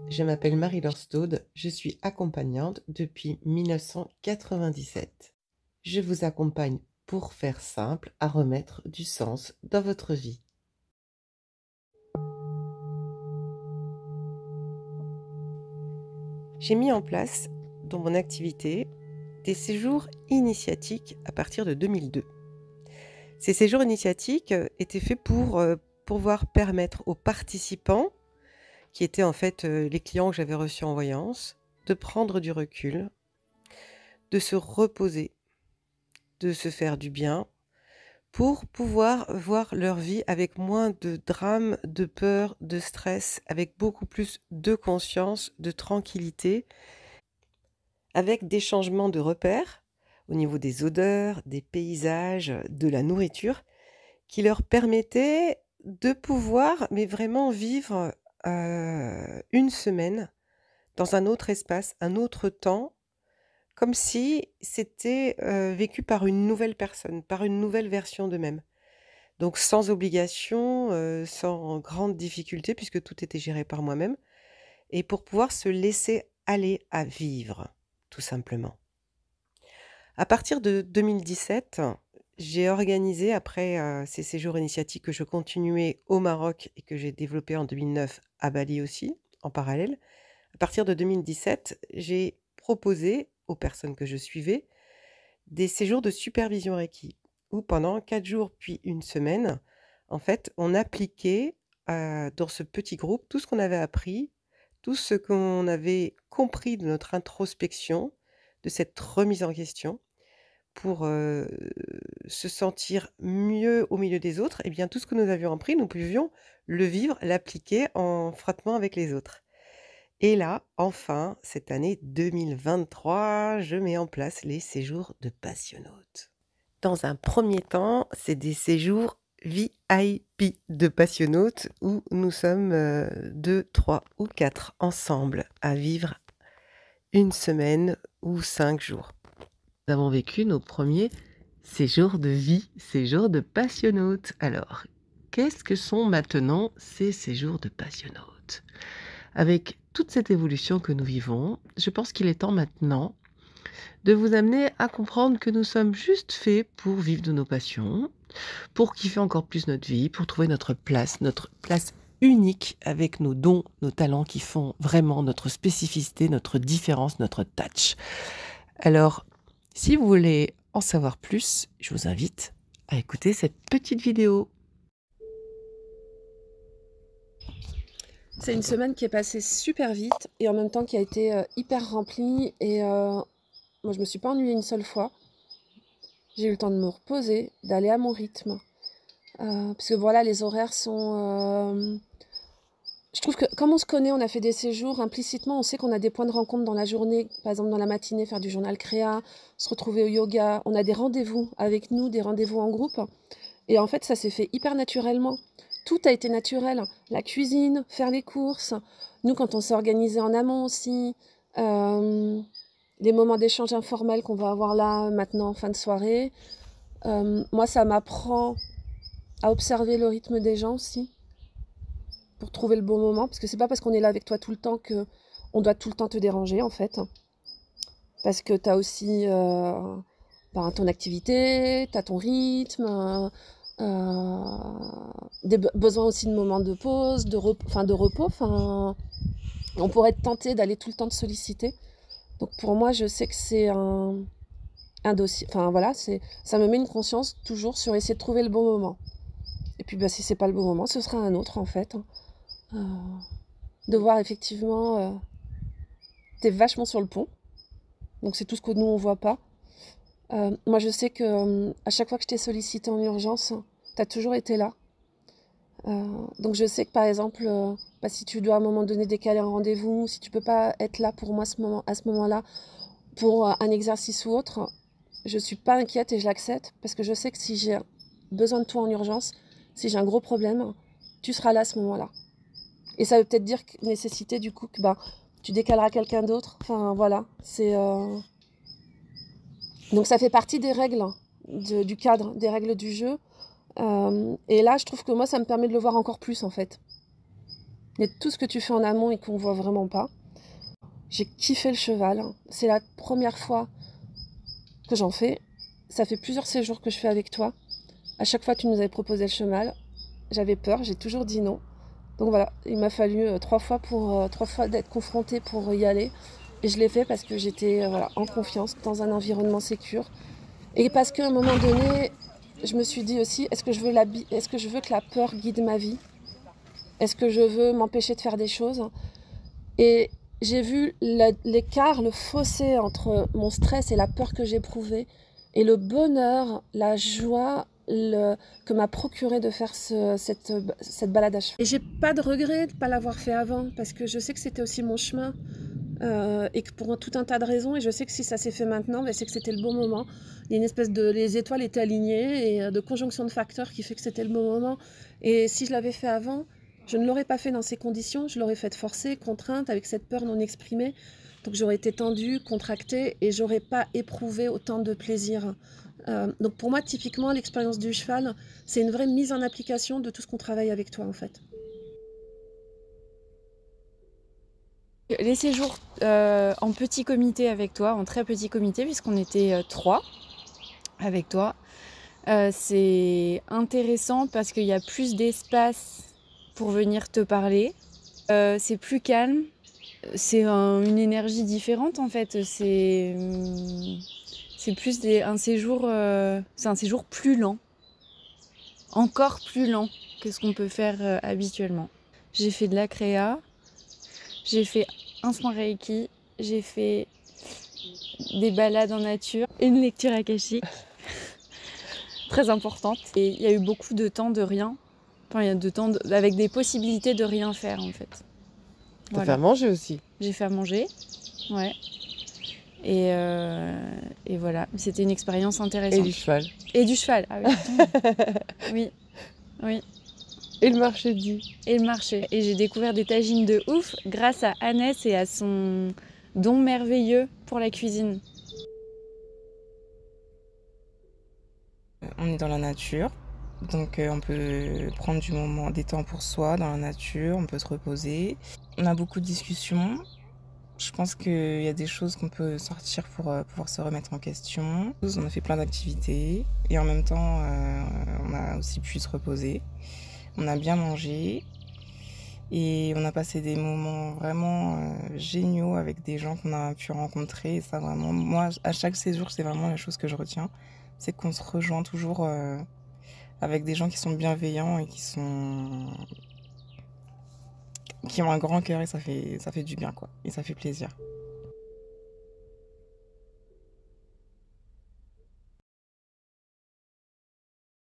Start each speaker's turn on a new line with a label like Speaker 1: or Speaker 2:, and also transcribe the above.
Speaker 1: je m'appelle Marie-Laure Staude, je suis accompagnante depuis 1997. Je vous accompagne pour faire simple à remettre du sens dans votre vie. J'ai mis en place dans mon activité des séjours initiatiques à partir de 2002. Ces séjours initiatiques étaient faits pour pouvoir permettre aux participants, qui étaient en fait les clients que j'avais reçus en voyance, de prendre du recul, de se reposer, de se faire du bien, pour pouvoir voir leur vie avec moins de drame, de peur, de stress, avec beaucoup plus de conscience, de tranquillité, avec des changements de repères au niveau des odeurs, des paysages, de la nourriture, qui leur permettaient de pouvoir, mais vraiment vivre une semaine dans un autre espace, un autre temps, comme si c'était vécu par une nouvelle personne, par une nouvelle version d'eux-mêmes. Donc sans obligation, sans grande difficulté puisque tout était géré par moi-même et pour pouvoir se laisser aller à vivre, tout simplement. À partir de 2017, j'ai organisé après, ces séjours initiatiques que je continuais au Maroc et que j'ai développés en 2009 à Bali aussi, en parallèle. À partir de 2017, j'ai proposé aux personnes que je suivais des séjours de supervision Reiki où pendant 4 jours puis une semaine, en fait, on appliquait, dans ce petit groupe tout ce qu'on avait appris, tout ce qu'on avait compris de notre introspection, de cette remise en question pour, se sentir mieux au milieu des autres et bien tout ce que nous avions appris, nous pouvions le vivre, l'appliquer en frottement avec les autres. Et là, enfin, cette année 2023, je mets en place les séjours de passionautes. Dans un premier temps, c'est des séjours VIP de passionautes où nous sommes 2, 3 ou 4 ensemble à vivre une semaine ou 5 jours. Nous avons vécu nos premiers séjours de vie, séjours de passionautes. Alors, qu'est-ce que sont maintenant ces séjours de passionautes? Avec toute cette évolution que nous vivons, je pense qu'il est temps maintenant de vous amener à comprendre que nous sommes juste faits pour vivre de nos passions, pour kiffer encore plus notre vie, pour trouver notre place unique avec nos dons, nos talents qui font vraiment notre spécificité, notre différence, notre touch. Alors, si vous voulez en savoir plus, je vous invite à écouter cette petite vidéo.
Speaker 2: C'est une semaine qui est passée super vite et en même temps qui a été hyper remplie et moi je me suis pas ennuyée une seule fois. J'ai eu le temps de me reposer, d'aller à mon rythme. Parce que voilà, les horaires sont... Je trouve que comme on se connaît, on a fait des séjours, implicitement on sait qu'on a des points de rencontre dans la journée, par exemple dans la matinée, faire du journal créa, se retrouver au yoga, on a des rendez-vous avec nous, des rendez-vous en groupe. Et en fait, ça s'est fait hyper naturellement. Tout a été naturel. La cuisine, faire les courses. Nous, quand on s'est organisé en amont aussi. Les moments d'échange informels qu'on va avoir là, maintenant, en fin de soirée. Moi, ça m'apprend à observer le rythme des gens aussi. Pour trouver le bon moment. Parce que c'est pas parce qu'on est là avec toi tout le temps que on doit tout le temps te déranger, en fait. Parce que tu as aussi ton activité, tu as ton rythme. Des besoins aussi de moments de pause, de repos. On pourrait être tenté d'aller tout le temps te solliciter. Donc pour moi, je sais que c'est un dossier. Enfin voilà, ça me met une conscience toujours sur essayer de trouver le bon moment. Et puis si c'est pas le bon moment, ce sera un autre en fait. De voir effectivement, t'es vachement sur le pont. Donc c'est tout ce que nous on voit pas. Moi je sais que à chaque fois que je t'ai sollicité en urgence, t'as toujours été là. Donc je sais que par exemple, si tu dois à un moment donné décaler un rendez-vous, si tu peux pas être là pour moi à ce moment-là, pour un exercice ou autre, je suis pas inquiète et je l'accepte parce que je sais que si j'ai besoin de toi en urgence, si j'ai un gros problème, tu seras là à ce moment-là. Et ça veut peut-être dire nécessiter du coup que tu décaleras quelqu'un d'autre. Enfin voilà, donc ça fait partie des règles du cadre, des règles du jeu. Et là, je trouve que moi, ça me permet de le voir encore plus, en fait. Il y a tout ce que tu fais en amont et qu'on voit vraiment pas. J'ai kiffé le cheval. C'est la première fois que j'en fais. Ça fait plusieurs séjours que je fais avec toi. À chaque fois, tu nous avais proposé le cheval. J'avais peur, j'ai toujours dit non. Donc voilà, il m'a fallu 3 fois d'être confrontée pour y aller. Et je l'ai fait parce que j'étais voilà, en confiance, dans un environnement sécure. Et parce qu'à un moment donné, je me suis dit aussi, est-ce que je veux que la peur guide ma vie? Est-ce que je veux m'empêcher de faire des choses? Et j'ai vu l'écart, le fossé entre mon stress et la peur que j'éprouvais et le bonheur, la joie que m'a procuré de faire cette balade à cheval. Et j'ai pas de regret de ne pas l'avoir fait avant parce que je sais que c'était aussi mon chemin et que pour tout un tas de raisons, et je sais que si ça s'est fait maintenant, ben, c'est que c'était le bon moment. Il y a une espèce les étoiles étaient alignées et de conjonction de facteurs qui fait que c'était le bon moment. Et si je l'avais fait avant, je ne l'aurais pas fait dans ces conditions, je l'aurais fait forcée, contrainte, avec cette peur non exprimée. Donc j'aurais été tendue, contractée et j'aurais pas éprouvé autant de plaisir. Donc pour moi, typiquement, l'expérience du cheval, c'est une vraie mise en application de tout ce qu'on travaille avec toi en fait.
Speaker 3: Les séjours en petit comité avec toi, en très petit comité, puisqu'on était 3 avec toi, c'est intéressant parce qu'il y a plus d'espace pour venir te parler. C'est plus calme, c'est une énergie différente en fait. C'est plus un séjour, c'est un séjour plus lent, encore plus lent que ce qu'on peut faire habituellement. J'ai fait de la créa, j'ai fait un soin Reiki, j'ai fait des balades en nature et une lecture akashique très importante. Et il y a eu beaucoup de temps de rien. Enfin, il y a de temps avec des possibilités de rien faire en fait.
Speaker 1: T'as fait à manger aussi.
Speaker 3: J'ai fait à manger, ouais. Et voilà, c'était une expérience intéressante.
Speaker 1: Et du cheval.
Speaker 3: Et du cheval, ah oui. Oui.
Speaker 1: Et le marché dit.
Speaker 3: Et le marché. Et j'ai découvert des tagines de ouf grâce à Annès et à son don merveilleux pour la cuisine.
Speaker 4: On est dans la nature, donc on peut prendre des temps pour soi dans la nature, on peut se reposer. On a beaucoup de discussions. Je pense qu'il y a des choses qu'on peut sortir pour pouvoir se remettre en question. On a fait plein d'activités et en même temps, on a aussi pu se reposer. On a bien mangé et on a passé des moments vraiment géniaux avec des gens qu'on a pu rencontrer. Et ça, vraiment, moi, à chaque séjour, c'est vraiment la chose que je retiens. C'est qu'on se rejoint toujours avec des gens qui sont bienveillants et qui ont un grand cœur et ça fait du bien, quoi. Et ça fait plaisir.